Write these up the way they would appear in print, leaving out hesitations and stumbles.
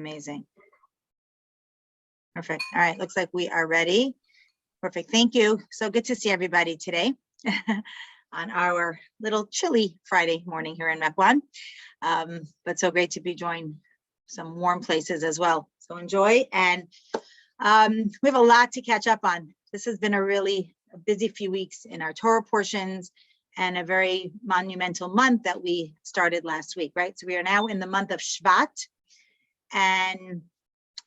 Amazing. Perfect. All right, looks like we are ready. Perfect. Thank you. So good to see everybody today on our little chilly Friday morning here in Mequon. But so great to be joined some warm places as well. So enjoy. And we have a lot to catch up on. This has been a busy few weeks in our Torah portions and a very monumental month that we started last week, right? So we are now in the month of Shvat, and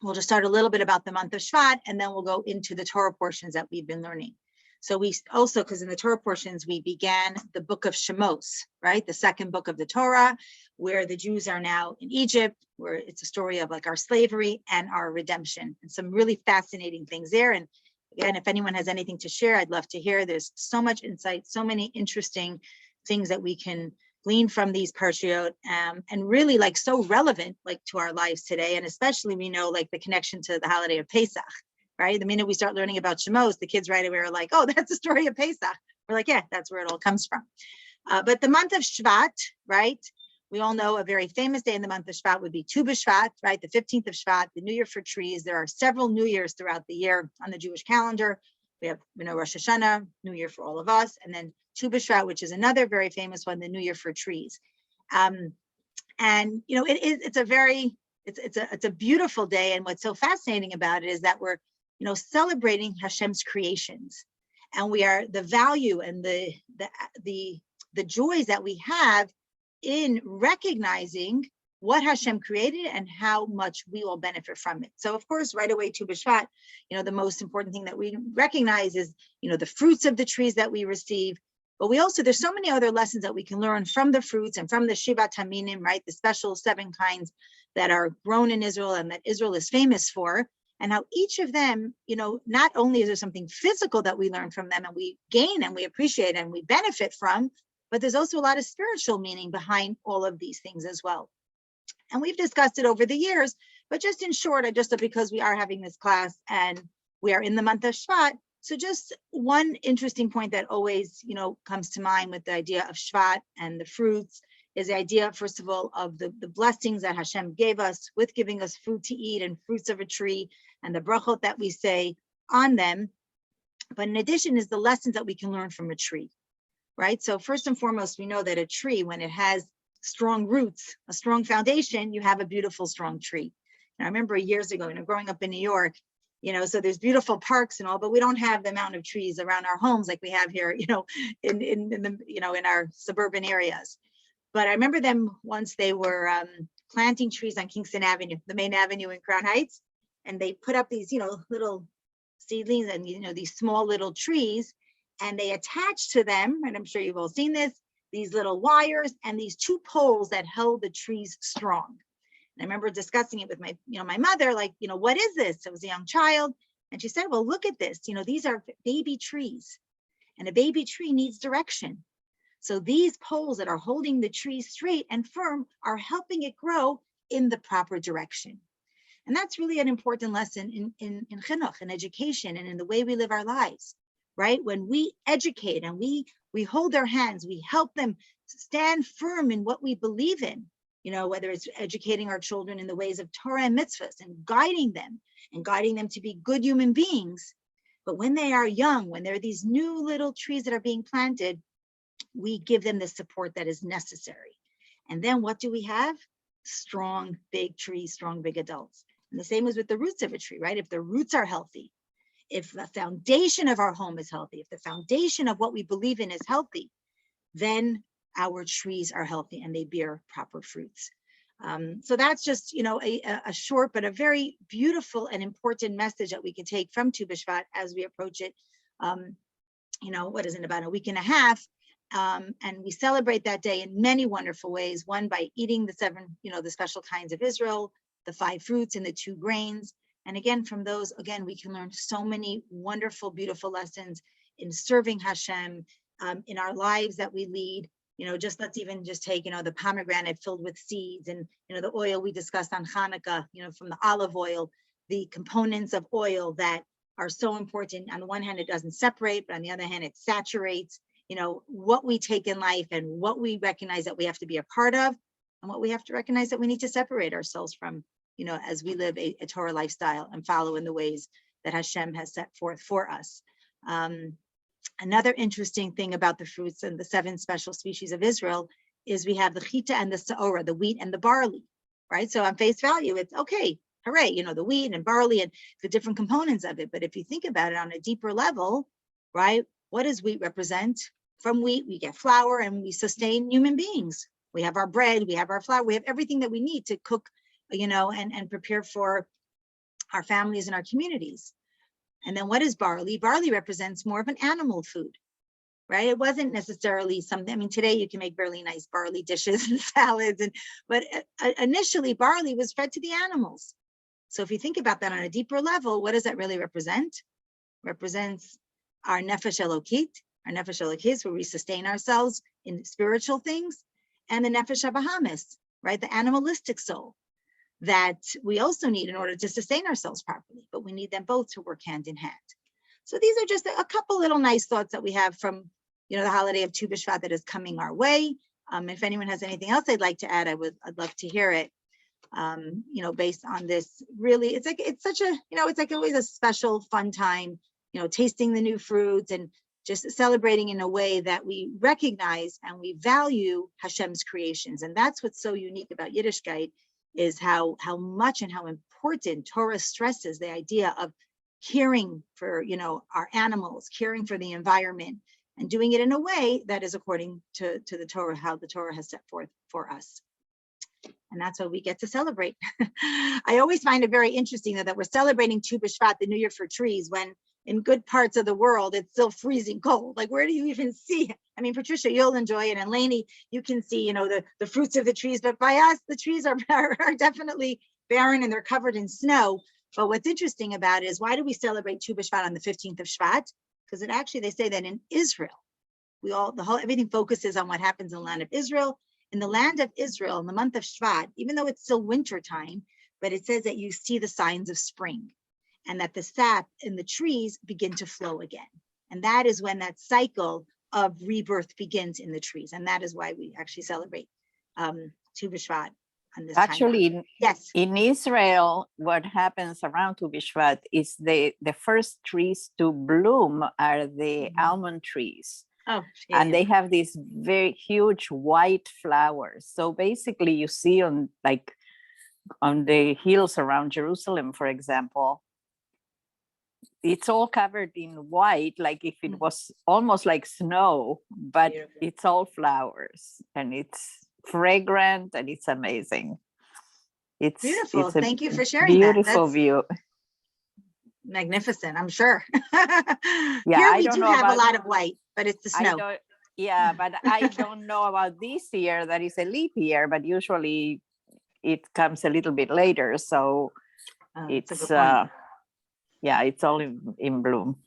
we'll just start a little bit about the month of Shvat, and then we'll go into the Torah portions that we've been learning. So we also, because in the Torah portions, we began the book of Shemot, right? The second book of the Torah, where the Jews are now in Egypt, where it's a story of like our slavery and our redemption, and some really fascinating things there. And again, if anyone has anything to share, I'd love to hear. There's so much insight, so many interesting things that we can glean from these parshiot, and really like so relevant like to our lives today. And especially we know like the connection to the holiday of Pesach, right? The minute we start learning about Shemos, the kids right away are like, oh, that's the story of Pesach. We're like, yeah, that's where it all comes from. But the month of Shvat, right? We all know a very famous day in the month of Shvat would be Tu B'Shvat, right? The 15th of Shvat, the New Year for trees. There are several New Years throughout the year on the Jewish calendar. We have, Rosh Hashanah, New Year for all of us, and then Tu B'Shvat, which is another very famous one, the New Year for trees. And it's a beautiful day. And what's so fascinating about it is that we're celebrating Hashem's creations, and we are the value and the joys that we have in recognizing what Hashem created and how much we will benefit from it. So of course, right away, Tu B'Shvat, the most important thing that we recognize is, the fruits of the trees that we receive. But there's so many other lessons that we can learn from the fruits and from the Shivat Haminim, right? The special 7 kinds that are grown in Israel and that Israel is famous for, and how each of them, not only is there something physical that we learn from them and we gain and we appreciate and we benefit from, but there's also a lot of spiritual meaning behind all of these things as well. And we've discussed it over the years, but just in short, because we are having this class and we are in the month of Shvat, so just one interesting point that always, comes to mind with the idea of Shvat and the fruits is the idea, first of all, of the blessings that Hashem gave us with giving us food to eat and fruits of a tree and the brachot that we say on them. But in addition is the lessons that we can learn from a tree, right? So first and foremost, we know that a tree, when it has strong roots, a strong foundation, you have a beautiful, strong tree. And I remember years ago, growing up in New York, so there's beautiful parks and all, but we don't have the amount of trees around our homes like we have here, in our suburban areas. But I remember them once they were planting trees on Kingston Avenue, the main avenue in Crown Heights, and they put up these, little seedlings and these small little trees, and they attached to them, and I'm sure you've all seen this, these little wires and these 2 poles that held the trees strong. And I remember discussing it with my, my mother, like, what is this? I was a young child. And she said, well, look at this. These are baby trees, and a baby tree needs direction. So these poles that are holding the tree straight and firm are helping it grow in the proper direction. And that's really an important lesson in chinuch, in education, and in the way we live our lives, right? When we educate and we hold their hands, we help them stand firm in what we believe in, whether it's educating our children in the ways of Torah and mitzvahs and guiding them to be good human beings. But when they are young, when they're these new little trees that are being planted, we give them the support that is necessary. And then what do we have? Strong, big trees, strong, big adults. And the same is with the roots of a tree, right? If the roots are healthy, if the foundation of our home is healthy, if the foundation of what we believe in is healthy, then our trees are healthy and they bear proper fruits. So that's just, a short but a very beautiful and important message that we can take from Tu B'Shvat as we approach it. About a week and a half. And we celebrate that day in many wonderful ways. One, by eating the 7, the special kinds of Israel, the 5 fruits and the 2 grains. And again, from those, we can learn so many wonderful, beautiful lessons in serving Hashem, in our lives that we lead. Let's even take, the pomegranate filled with seeds, and, the oil we discussed on Hanukkah, from the olive oil, the components of oil that are so important. On the one hand, it doesn't separate, but on the other hand, it saturates, what we take in life and what we recognize that we have to be a part of, and what we have to recognize that we need to separate ourselves from, as we live a Torah lifestyle and follow in the ways that Hashem has set forth for us. Another interesting thing about the fruits and the 7 special species of Israel is we have the chita and the saora, the wheat and the barley, right? So on face value, it's okay, hooray, the wheat and barley and the different components of it. But if you think about it on a deeper level, right, what does wheat represent? From wheat, we get flour and we sustain human beings. We have our bread, we have our flour, we have everything that we need to cook, and prepare for our families and our communities. And then what is barley? Barley represents more of an animal food, right? It wasn't necessarily something, today you can make really nice barley dishes and salads, but initially barley was fed to the animals. So if you think about that on a deeper level, what does that really represent? Represents our nefesh elokit. Our nefesh elokit is where we sustain ourselves in spiritual things, and the nefesh habahamis, right? The animalistic soul that we also need in order to sustain ourselves properly, but we need them both to work hand in hand. So these are just a couple little nice thoughts that we have from, the holiday of Tu B'Shvat that is coming our way. If anyone has anything else they'd like to add, I'd love to hear it. Based on this, really, it's like always a special, fun time, tasting the new fruits and just celebrating in a way that we recognize and we value Hashem's creations. And that's what's so unique about Yiddishkeit, is how much and how important Torah stresses the idea of caring for, our animals, caring for the environment, and doing it in a way that is according to the Torah, how the Torah has set forth for us. And that's what we get to celebrate. I always find it very interesting that we're celebrating Tu B'Shvat, the New Year for trees, when in good parts of the world, it's still freezing cold. Like, where do you even see it? Patricia, you'll enjoy it. And Lainey, you can see, the fruits of the trees. But by us, the trees are definitely barren and they're covered in snow. But what's interesting about it is, why do we celebrate Tu B'Shvat on the 15th of Shvat? Because they say that in Israel, everything focuses on what happens in the land of Israel. In the land of Israel, in the month of Shvat, even though it's still winter time, but it says that you see the signs of spring, and that the sap in the trees begin to flow again. And that is when that cycle of rebirth begins in the trees. And that is why we actually celebrate Tu B'Shvat on this time. Yes. In Israel, what happens around Tu B'Shvat is the first trees to bloom are the almond trees. Oh, yeah. And they have these very huge white flowers. So basically you see on the hills around Jerusalem, for example, it's all covered in white, like if it was almost like snow, but beautiful. It's all flowers and it's fragrant and it's amazing. It's beautiful. Thank you for sharing that. Beautiful view. Magnificent, I'm sure. Yeah, here we do have a lot of white, but it's the snow. But I don't know about this year. That is a leap year, but usually it comes a little bit later. So it's all in bloom.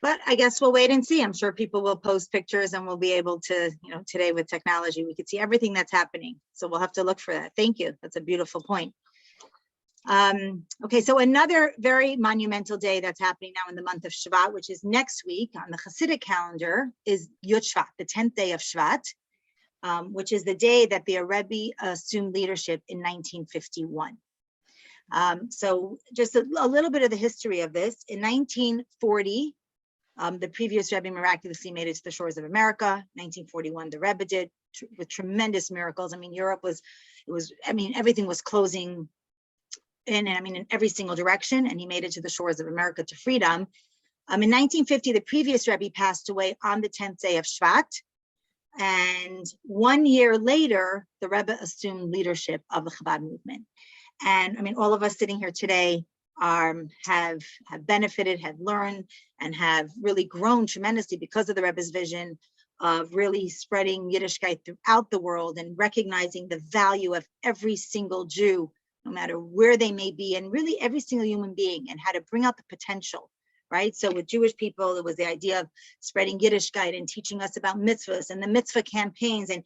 But I guess we'll wait and see. I'm sure people will post pictures and we'll be able to, today with technology, we could see everything that's happening. So we'll have to look for that. Thank you. That's a beautiful point. Okay, so another very monumental day that's happening now in the month of Shvat, which is next week on the Hasidic calendar, is Yucha, the 10th day of Shvat, which is the day that the Rebbe assumed leadership in 1951. So just a little bit of the history of this. In 1940, the previous Rebbe miraculously made it to the shores of America. 1941, the Rebbe did with tremendous miracles. Europe everything was closing in every single direction, and he made it to the shores of America to freedom. In 1950, the previous Rebbe passed away on the 10th day of Shvat, and 1 year later, the Rebbe assumed leadership of the Chabad movement. And all of us sitting here today have benefited, have learned, and have really grown tremendously because of the Rebbe's vision of really spreading Yiddishkeit throughout the world and recognizing the value of every single Jew, no matter where they may be, and really every single human being, and how to bring out the potential, right? So with Jewish people, it was the idea of spreading Yiddishkeit and teaching us about mitzvahs and the mitzvah campaigns. And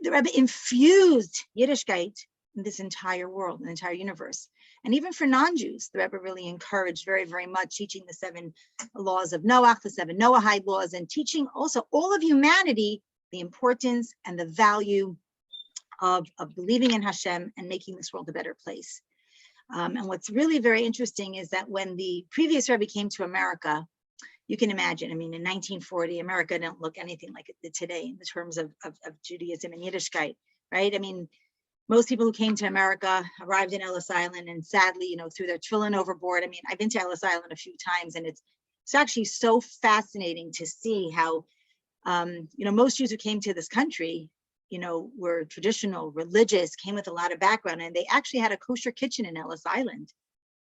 the Rebbe infused Yiddishkeit in this entire world, the entire universe. And even for non-Jews, the Rebbe really encouraged very, very much teaching the 7 laws of Noach, the 7 Noahide laws, and teaching also all of humanity the importance and the value of believing in Hashem and making this world a better place. And what's really very interesting is that when the previous Rebbe came to America, you can imagine, I mean, in 1940, America didn't look anything like it did today in the terms of Judaism and Yiddishkeit, right? I mean, most people who came to America arrived in Ellis Island, and sadly, you know, threw their tefillin overboard. I mean, I've been to Ellis Island a few times, and it's actually so fascinating to see how, you know, most Jews who came to this country, you know, were traditional, religious, came with a lot of background, and they actually had a kosher kitchen in Ellis Island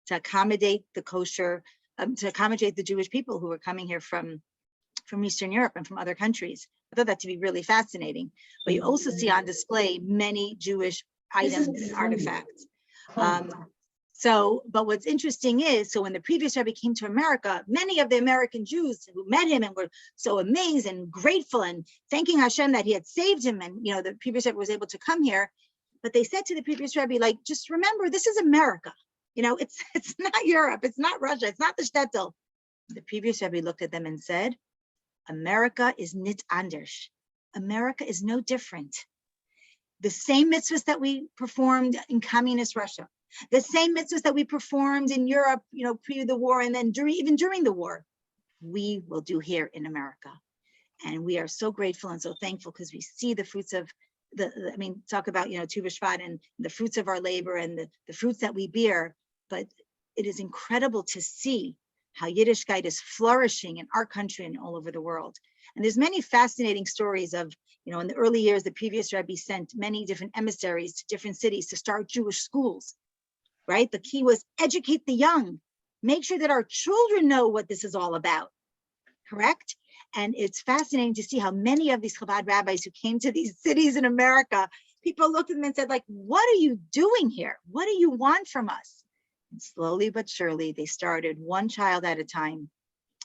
to accommodate the kosher, to accommodate the Jewish people who were coming here from Eastern Europe and from other countries. I thought that to be really fascinating. But you also see on display many Jewish items and artifacts. But what's interesting is, so when the previous Rebbe came to America, many of the American Jews who met him and were so amazed and grateful and thanking Hashem that he had saved him, and you know, the previous Rebbe was able to come here. But they said to the previous Rebbe, like, just remember, this is America. You know, it's not Europe, it's not Russia, it's not the shtetl. The previous Rebbe looked at them and said, America is nit anders. America is no different. The same mitzvahs that we performed in communist Russia, the same mitzvahs that we performed in Europe, you know, pre the war, and then even during the war, we will do here in America. And we are so grateful and so thankful because we see the fruits of I mean, talk about, you know, Tu B'Shvat and the fruits of our labor and the fruits that we bear. But it is incredible to see how Yiddishkeit is flourishing in our country and all over the world. And there's many fascinating stories of, you know, in the early years, the previous Rebbe sent many different emissaries to different cities to start Jewish schools, right? The key was educate the young, make sure that our children know what this is all about, correct? And it's fascinating to see how many of these Chabad rabbis who came to these cities in America, people looked at them and said, like, what are you doing here? What do you want from us? And slowly but surely, they started one child at a time,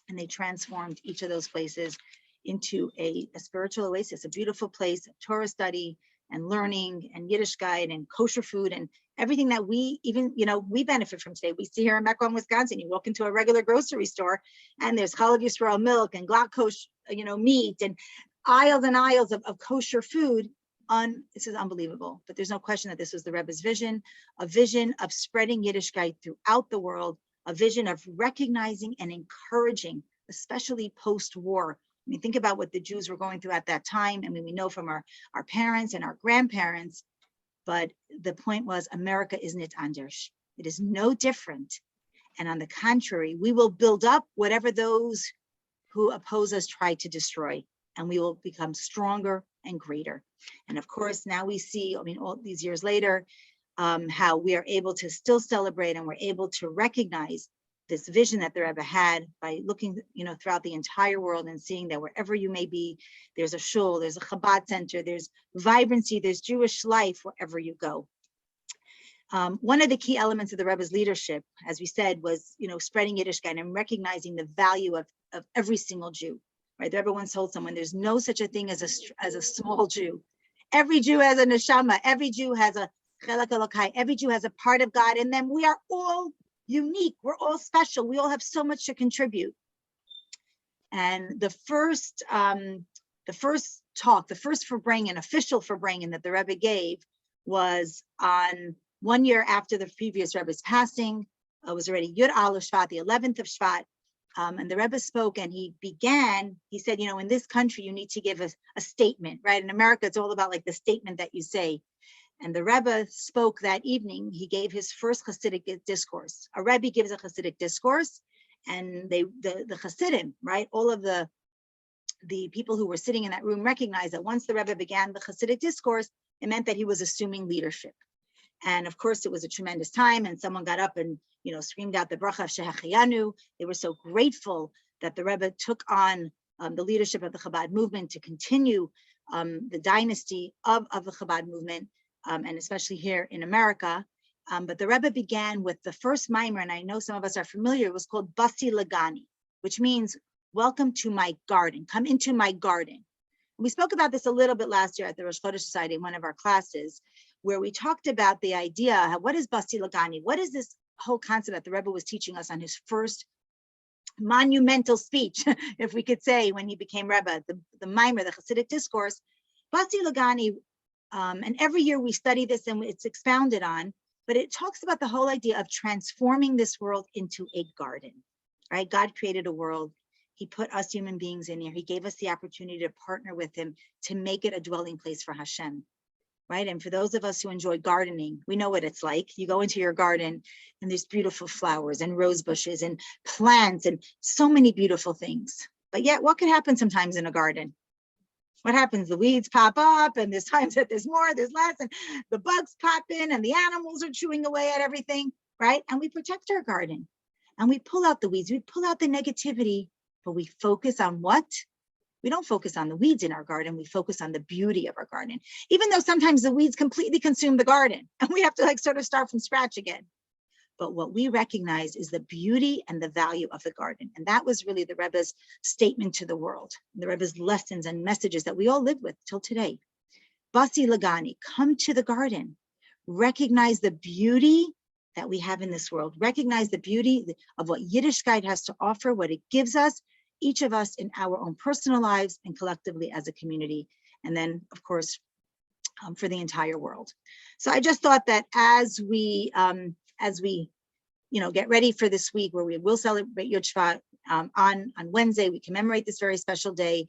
and they transformed each of those places into a spiritual oasis, a beautiful place of Torah study and learning and Yiddishkeit and kosher food and everything that we even, you know, we benefit from today. We see here in Mequon, Wisconsin, you walk into a regular grocery store and there's Chalav Yisrael milk and Glatt kosher, you know, meat and aisles of kosher food. This is unbelievable, but there's no question that this was the Rebbe's vision, a vision of spreading Yiddishkeit throughout the world, a vision of recognizing and encouraging, especially post-war. I mean, think about what the Jews were going through at that time. I mean, we know from our parents and our grandparents, but the point was America is nit anders. It is no different. And on the contrary, we will build up whatever those who oppose us try to destroy, and we will become stronger and greater. And of course, now we see, I mean, all these years later, how we are able to still celebrate and we're able to recognize this vision that the Rebbe had by looking, you know, throughout the entire world and seeing that wherever you may be, there's a shul, there's a Chabad center, there's vibrancy, there's Jewish life wherever you go. One of the key elements of the Rebbe's leadership, as we said, was, you know, spreading Yiddishkeit and recognizing the value of every single Jew. Right? The Rebbe once told someone, there's no such a thing as a small Jew. Every Jew has a neshama. Every Jew has a chelak elokai. Every Jew has a part of God, and then we are all unique. We're all special. We all have so much to contribute. And the first talk, the first Farbrengen, official Farbrengen that the Rebbe gave was on 1 year after the previous Rebbe's passing. It was already Yud Aleph Shvat, the 11th of Shvat. And the Rebbe spoke and he said, you know, in this country, you need to give a statement, right? In America, it's all about like the statement that you say. And the Rebbe spoke that evening. He gave his first Hasidic discourse. A Rebbe gives a Hasidic discourse, and the Hasidim, right? All of the people who were sitting in that room recognized that once the Rebbe began the Hasidic discourse, it meant that he was assuming leadership. And of course, it was a tremendous time, and someone got up and, you know, screamed out the bracha of Shehachiyanu. They were so grateful that the Rebbe took on the leadership of the Chabad movement to continue the dynasty of the Chabad movement. And especially here in America. But the Rebbe began with the first mimer, and I know some of us are familiar, it was called Basi Lagani, which means, welcome to my garden, come into my garden. And we spoke about this a little bit last year at the Rosh Chodesh Society in one of our classes, where we talked about the idea, what is Basi Lagani? What is this whole concept that the Rebbe was teaching us on his first monumental speech, if we could say, when he became Rebbe, the mimer, the Hasidic discourse. Basi Lagani, and every year we study this and it's expounded on, but it talks about the whole idea of transforming this world into a garden, right? God created a world. He put us human beings in here. He gave us the opportunity to partner with him to make it a dwelling place for Hashem, right? And for those of us who enjoy gardening, we know what it's like. You go into your garden and there's beautiful flowers and rose bushes and plants and so many beautiful things. But yet what could happen sometimes in a garden? What happens? The weeds pop up and there's times that there's more, there's less, and the bugs pop in and the animals are chewing away at everything, right? And we protect our garden and we pull out the weeds, we pull out the negativity, but we focus on what? We don't focus on the weeds in our garden, we focus on the beauty of our garden, even though sometimes the weeds completely consume the garden and we have to like sort of start from scratch again. But what we recognize is the beauty and the value of the garden. And that was really the Rebbe's statement to the world, the Rebbe's lessons and messages that we all live with till today. Basi Lagani, come to the garden, recognize the beauty that we have in this world, recognize the beauty of what Yiddishkeit has to offer, what it gives us, each of us in our own personal lives and collectively as a community. And then, of course, for the entire world. So I just thought that as we get ready for this week where we will celebrate Yud Shvat on Wednesday, we commemorate this very special day.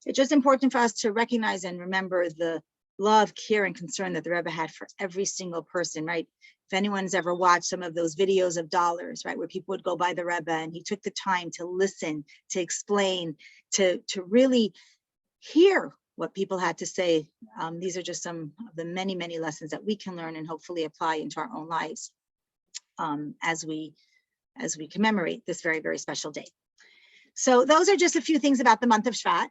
It's just important for us to recognize and remember the love, care, and concern that the Rebbe had for every single person, right? If anyone's ever watched some of those videos of dollars, right, where people would go by the Rebbe and he took the time to listen, to explain, to really hear what people had to say. These are just some of the many, many lessons that we can learn and hopefully apply into our own lives as we commemorate this very, very special day. So those are just a few things about the month of Shvat.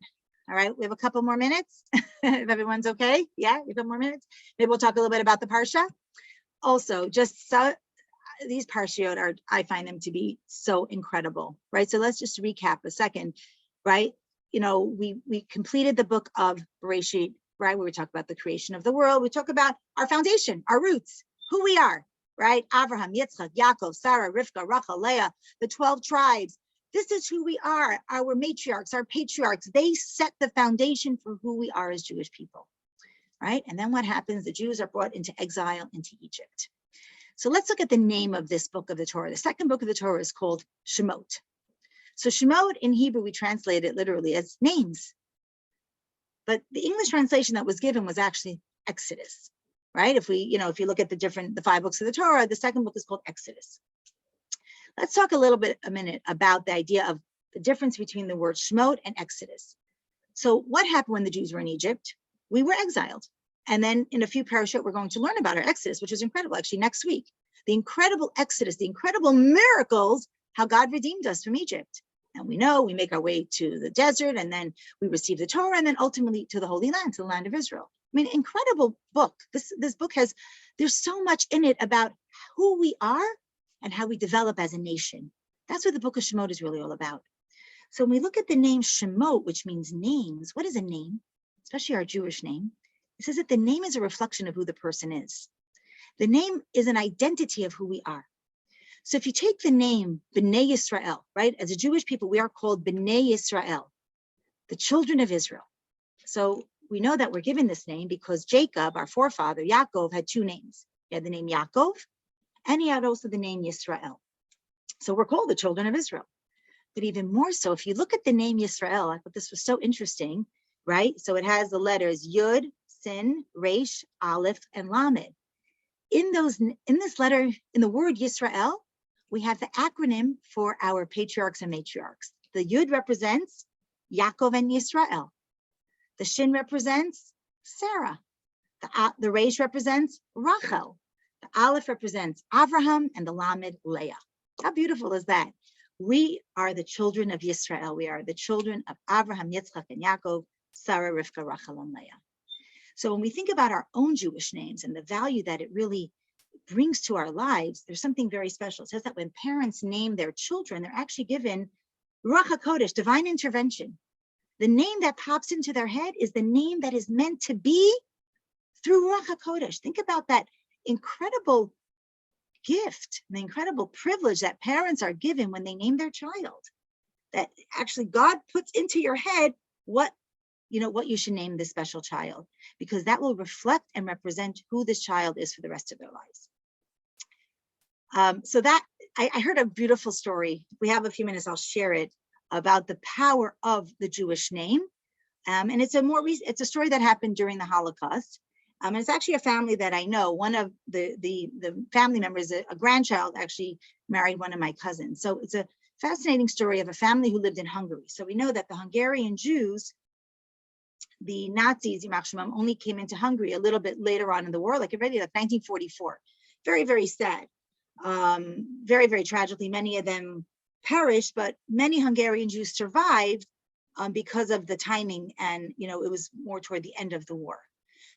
All right, we have a couple more minutes. If everyone's okay, yeah, a couple more minutes. Maybe we'll talk a little bit about the parsha. Also, just these parshiot I find them to be so incredible, right? So let's just recap a second, right? You know, we completed the book of Bereshit, right? Where we talk about the creation of the world. We talk about our foundation, our roots, who we are, right? Abraham, Yitzchak, Yaakov, Sarah, Rivka, Rachel, Leah, the 12 tribes. This is who we are, our matriarchs, our patriarchs. They set the foundation for who we are as Jewish people, right? And then what happens? The Jews are brought into exile into Egypt. So let's look at the name of this book of the Torah. The second book of the Torah is called Shemot. So Shemot in Hebrew, we translate it literally as names. But the English translation that was given was actually Exodus, right? If you look at the 5 books of the Torah, the second book is called Exodus. Let's talk a minute about the idea of the difference between the word Shemot and Exodus. So what happened when the Jews were in Egypt? We were exiled. And then in a few parashot, we're going to learn about our Exodus, which is incredible, actually next week. The incredible Exodus, the incredible miracles, how God redeemed us from Egypt. And we know we make our way to the desert and then we receive the Torah and then ultimately to the Holy Land, to the land of Israel. I mean, incredible book. This book there's so much in it about who we are and how we develop as a nation. That's what the book of Shemot is really all about. So when we look at the name Shemot, which means names, what is a name? Especially our Jewish name. It says that the name is a reflection of who the person is. The name is an identity of who we are. So if you take the name B'nai Yisrael, right? As a Jewish people, we are called B'nai Yisrael, the children of Israel. So we know that we're given this name because Jacob, our forefather, Yaakov, had 2 names. He had the name Yaakov, and he had also the name Yisrael. So we're called the children of Israel. But even more so, if you look at the name Yisrael, I thought this was so interesting, right? So it has the letters Yud, Sin, Resh, Aleph, and Lamed. In this letter, in the word Yisrael, we have the acronym for our patriarchs and matriarchs. The Yud represents Yaakov and Yisrael. The Shin represents Sarah. The Resh represents Rachel. The Aleph represents Avraham, and the Lamed, Leah. How beautiful is that? We are the children of Yisrael. We are the children of Avraham, Yitzchak, and Yaakov, Sarah, Rivka, Rachel, and Leah. So when we think about our own Jewish names and the value that it really brings to our lives, there's something very special. It says that when parents name their children, they're actually given Ruach HaKodesh, divine intervention. The name that pops into their head is the name that is meant to be through Ruach HaKodesh. Think about that incredible gift, the incredible privilege that parents are given when they name their child. That actually God puts into your head what you should name this special child, because that will reflect and represent who this child is for the rest of their lives. So that I heard a beautiful story. If we have a few minutes, I'll share it about the power of the Jewish name. And it's a story that happened during the Holocaust. And it's actually a family that I know. One of the family members, a grandchild, actually married one of my cousins. So it's a fascinating story of a family who lived in Hungary. So we know that the Hungarian Jews, the Nazis, only came into Hungary a little bit later on in the war, like already like 1944. Very, very sad. Very, very tragically, many of them perished, but many Hungarian Jews survived because of the timing, and it was more toward the end of the war.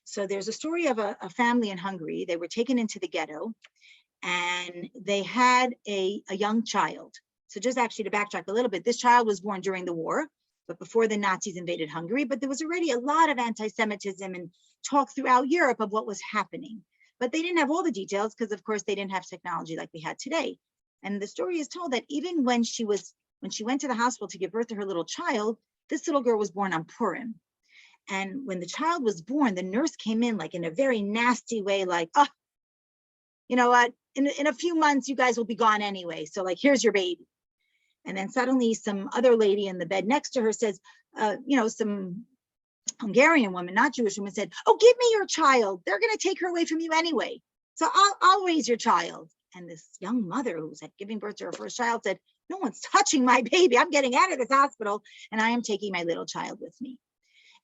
So there's a story of a family in Hungary. They were taken into the ghetto, and they had a young child. So just actually to backtrack a little bit, this child was born during the war, but before the Nazis invaded Hungary. But there was already a lot of anti-Semitism and talk throughout Europe of what was happening. But they didn't have all the details because, of course, they didn't have technology like we had today. And the story is told that even when she went to the hospital to give birth to her little child, this little girl was born on Purim. And when the child was born, the nurse came in like in a very nasty way, like, oh, you know what? In a few months, you guys will be gone anyway. So like, here's your baby. And then suddenly some other lady in the bed next to her says, some Hungarian woman, not Jewish woman, said, oh, give me your child. They're going to take her away from you anyway. So I'll raise your child. And this young mother who was giving birth to her first child said, no one's touching my baby. I'm getting out of this hospital and I am taking my little child with me.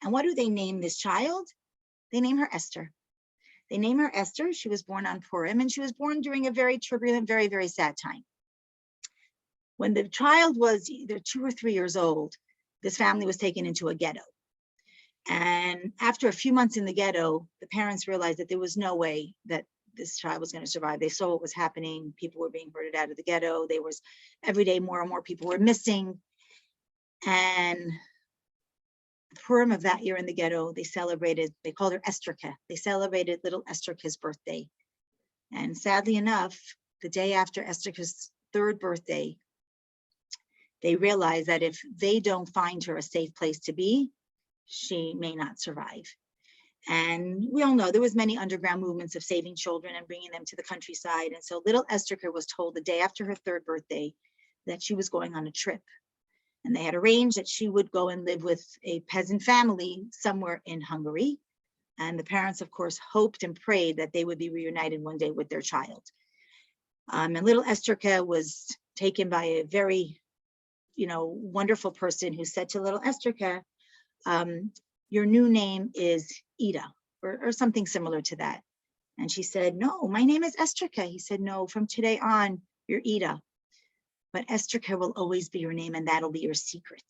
And what do they name this child? They name her Esther. They name her Esther. She was born on Purim, and she was born during a very turbulent, very, very sad time. When the child was either 2 or 3 years old, this family was taken into a ghetto. And after a few months in the ghetto, the parents realized that there was no way that this child was going to survive. They saw what was happening. People were being herded out of the ghetto. There was every day more and more people were missing. And the Purim of that year in the ghetto, they called her Estherke. They celebrated little Estherke's birthday. And sadly enough, the day after Estherke's 3rd birthday, they realized that if they don't find her a safe place to be, she may not survive. And we all know there was many underground movements of saving children and bringing them to the countryside. And so little Estherke was told the day after her 3rd birthday that she was going on a trip. And they had arranged that she would go and live with a peasant family somewhere in Hungary. And the parents, of course, hoped and prayed that they would be reunited one day with their child. And little Estherke was taken by a very, wonderful person who said to little Estherke, your new name is Ida, or something similar to that. And she said, no, my name is Estherke. He said, no, from today on, you're Ida. But Estherke will always be your name, and that'll be your secret.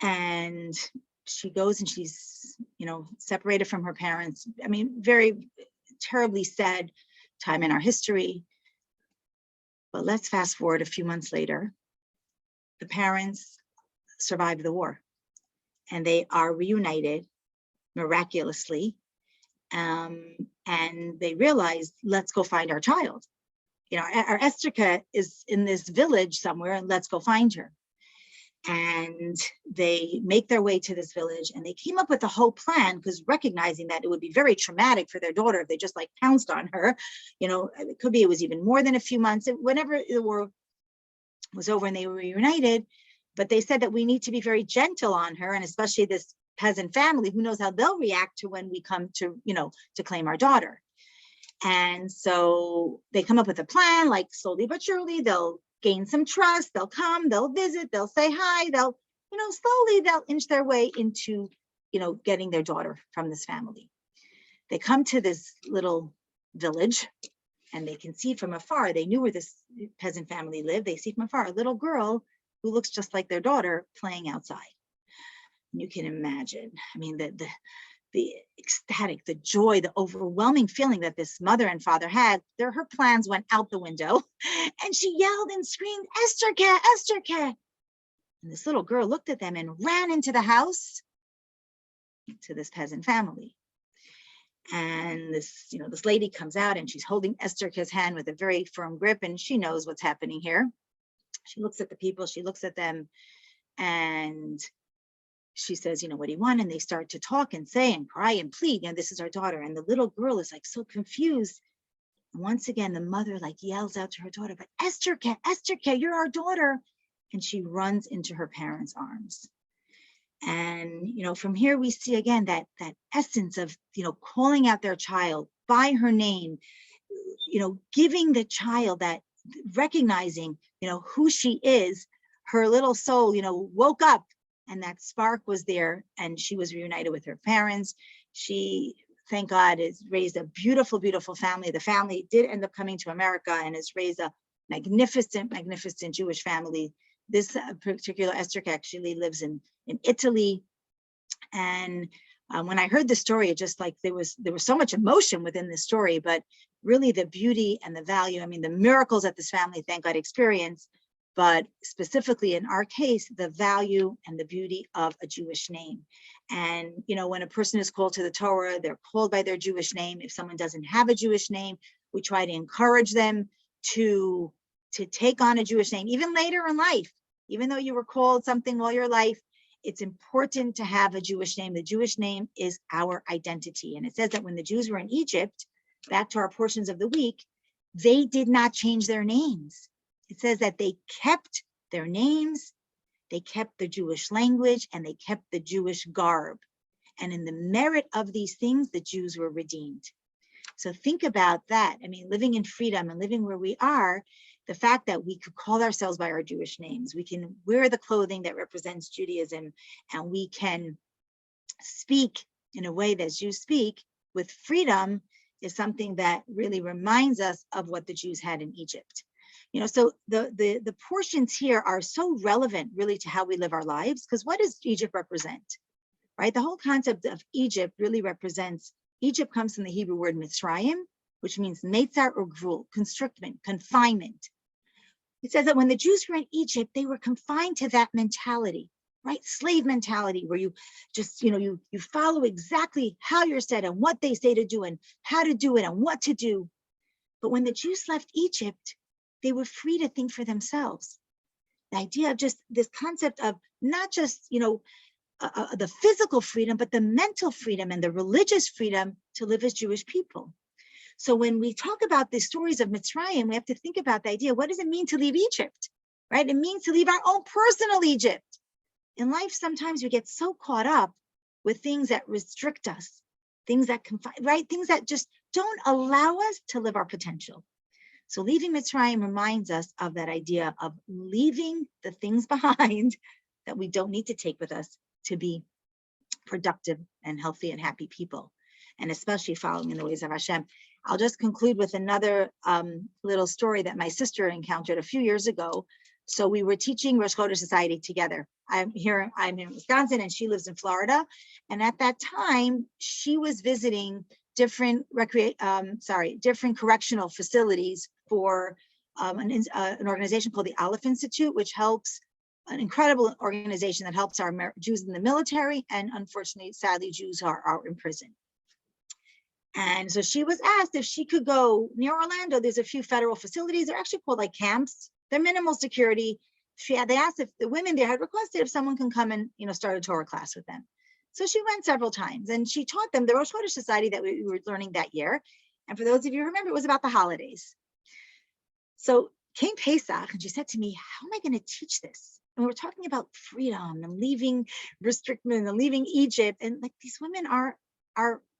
And she goes and she's, separated from her parents. I mean, very terribly sad time in our history. But let's fast forward a few months later. The parents survived the war, and they are reunited miraculously. And they realized, let's go find our child. Our Estherke is in this village somewhere, and let's go find her. And they make their way to this village, and they came up with a whole plan, because recognizing that it would be very traumatic for their daughter if they just pounced on her. It could be it was even more than a few months, whenever the war was over and they were reunited. But they said that we need to be very gentle on her, and especially this peasant family, who knows how they'll react to when we come to, to claim our daughter. And so they come up with a plan, slowly but surely, they'll gain some trust, they'll come, they'll visit, they'll say hi, they'll, slowly they'll inch their way into, getting their daughter from this family. They come to this little village, and they can see from afar, they knew where this peasant family lived. They see from afar a little girl who looks just like their daughter playing outside. And you can imagine, I mean, the ecstatic, the joy, the overwhelming feeling that this mother and father had. Her plans went out the window, and she yelled and screamed, Estherke, Estherke. And this little girl looked at them and ran into the house to this peasant family. And this lady comes out, and she's holding Estherke's hand with a very firm grip, and she knows what's happening here. She looks at the people, she looks at them, and she says, what do you want? And they start to talk and say and cry and plead, this is our daughter. And the little girl is so confused. And once again, the mother like yells out to her daughter, but Esther, you're our daughter. And she runs into her parents' arms. And, from here we see again that essence of, calling out their child by her name, giving the child that, recognizing, who she is. Her little soul, woke up, and that spark was there, and she was reunited with her parents. She, thank God, has raised a beautiful, beautiful family. The family did end up coming to America and has raised a magnificent, magnificent Jewish family. This particular Esther actually lives in Italy. And when I heard the story, it just like there was so much emotion within this story, but really the beauty and the value, the miracles that this family, thank God, experienced, but specifically in our case, the value and the beauty of a Jewish name. And, when a person is called to the Torah, they're called by their Jewish name. If someone doesn't have a Jewish name, we try to encourage them to take on a Jewish name, even later in life. Even though you were called something all your life, it's important to have a Jewish name. The Jewish name is our identity. And it says that when the Jews were in Egypt, back to our portions of the week, they did not change their names. It says that they kept their names, they kept the Jewish language, and they kept the Jewish garb. And in the merit of these things, the Jews were redeemed. So think about that. Living in freedom and living where we are, the fact that we could call ourselves by our Jewish names, we can wear the clothing that represents Judaism, and we can speak in a way that Jews speak with freedom, is something that really reminds us of what the Jews had in Egypt. So the portions here are so relevant really to how we live our lives, because what does Egypt represent, right? The whole concept of Egypt really represents, Egypt comes from the Hebrew word Mitzrayim, which means Netzar or Grul, constriction, confinement. It says that when the Jews were in Egypt, they were confined to that mentality, right? Slave mentality, where you just, you follow exactly how you're said and what they say to do and how to do it and what to do. But when the Jews left Egypt, they were free to think for themselves. The idea of just this concept of not just, the physical freedom, but the mental freedom and the religious freedom to live as Jewish people. So when we talk about the stories of Mitzrayim, we have to think about the idea, what does it mean to leave Egypt, right? It means to leave our own personal Egypt. In life, sometimes we get so caught up with things that restrict us, things that confine, right? Things that just don't allow us to live our potential. So leaving Mitzrayim reminds us of that idea of leaving the things behind that we don't need to take with us to be productive and healthy and happy people, and especially following in the ways of Hashem. I'll just conclude with another little story that my sister encountered a few years ago. So we were teaching Rosh Chodesh Society together. I'm in Wisconsin, and she lives in Florida. And at that time, she was visiting different correctional facilities for an organization called the Aleph Institute, which helps, an incredible organization that helps our Jews in the military, and unfortunately, sadly, Jews are in prison. And so she was asked if she could go near Orlando. There's a few federal facilities. They're actually called like camps. They're minimal security. They asked if the women there had requested if someone can come and start a Torah class with them. So she went several times, and she taught them the Rosh Chodesh Society that we were learning that year. And for those of you who remember, it was about the holidays. So came Pesach, and she said to me, how am I going to teach this? And we were talking about freedom and leaving restriction and leaving Egypt. And like, these women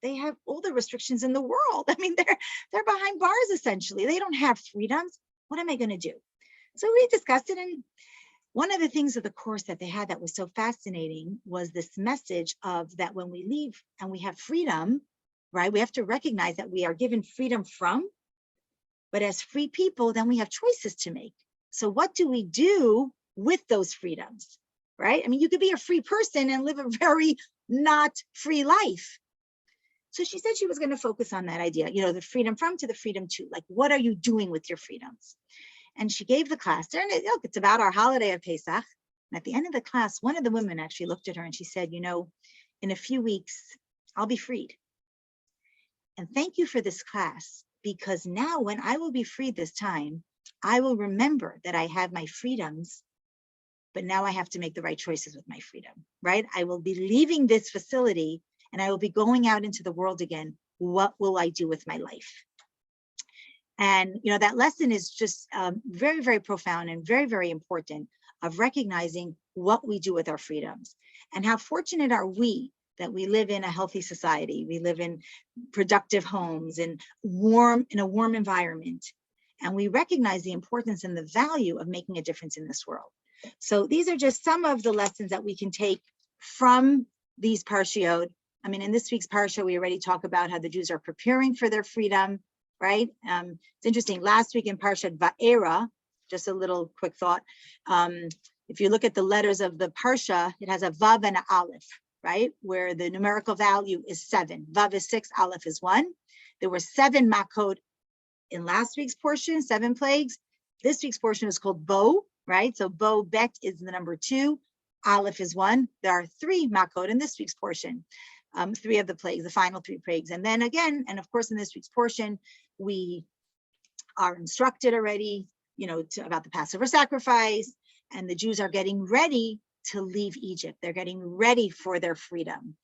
they have all the restrictions in the world. They're behind bars, essentially. They don't have freedoms. What am I going to do? So we discussed it. And one of the things of the course that they had that was so fascinating was this message of that when we leave and we have freedom, right, we have to recognize that we are given freedom from, but as free people, then we have choices to make. So what do we do with those freedoms, right? You could be a free person and live a very not free life. So she said she was going to focus on that idea, the freedom from to the freedom to, like, what are you doing with your freedoms? And she gave the class there, and look, it's about our holiday of Pesach. And at the end of the class, one of the women actually looked at her and she said, in a few weeks, I'll be freed. And thank you for this class, because now when I will be freed this time, I will remember that I have my freedoms, but now I have to make the right choices with my freedom, right? I will be leaving this facility and I will be going out into the world again. What will I do with my life? And, that lesson is just very, very profound and very, very important, of recognizing what we do with our freedoms, and how fortunate are we that we live in a healthy society. We live in productive homes and in a warm environment. And we recognize the importance and the value of making a difference in this world. So these are just some of the lessons that we can take from these parshiot. I mean, in this week's parsha, we already talk about how the Jews are preparing for their freedom, right? It's interesting. Last week in Parshat Va'era, just a little quick thought. If you look at the letters of the parsha, it has a Vav and an Aleph, right? Where the numerical value is 7. Vav is 6, Aleph is 1. There were 7 makot in last week's portion, 7 plagues. This week's portion is called Bo, right? So Bo Bet is the number 2. Aleph is 1. There are 3 makot in this week's portion. 3 of the plagues, the final 3 plagues. And then again, and of course, in this week's portion, we are instructed already, about the Passover sacrifice, and the Jews are getting ready to leave Egypt. They're getting ready for their freedom.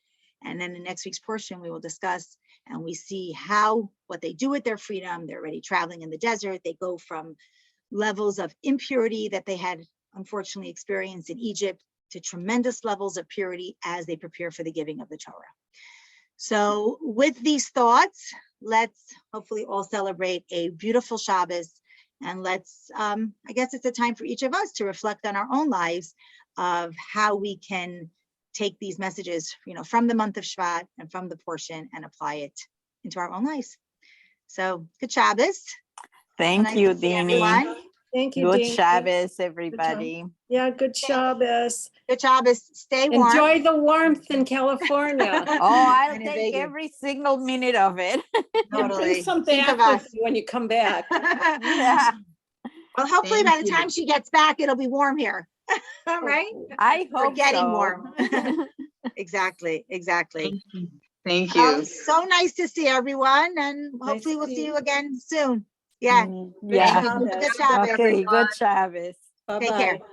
And then in next week's portion, we will discuss, and we see what they do with their freedom. They're already traveling in the desert. They go from levels of impurity that they had unfortunately experienced in Egypt to tremendous levels of purity as they prepare for the giving of the Torah. So with these thoughts, let's hopefully all celebrate a beautiful Shabbos, and let's, I guess it's a time for each of us to reflect on our own lives of how we can take these messages, from the month of Shvat and from the portion, and apply it into our own lives. So good Shabbos. Thank you, Dinie. Thank you, Good Dinie. Shabbos, everybody. Yeah, good Shabbos. Good Shabbos. Stay warm. Enjoy the warmth in California. Oh, I'll And in take Vegas. every single minute of it. Totally. Bring some Think back of us. with you when you come back. Yeah, Well, hopefully by Thank the time she gets back, it'll be warm here. All right. I We're hope getting so. warm. Exactly. Thank you. So nice to see everyone, and Nice hopefully to we'll see see you. you again soon. Yeah. Yeah. Shabbos. Good Shabbos. Okay, good Shabbos. Take care. Bye-bye.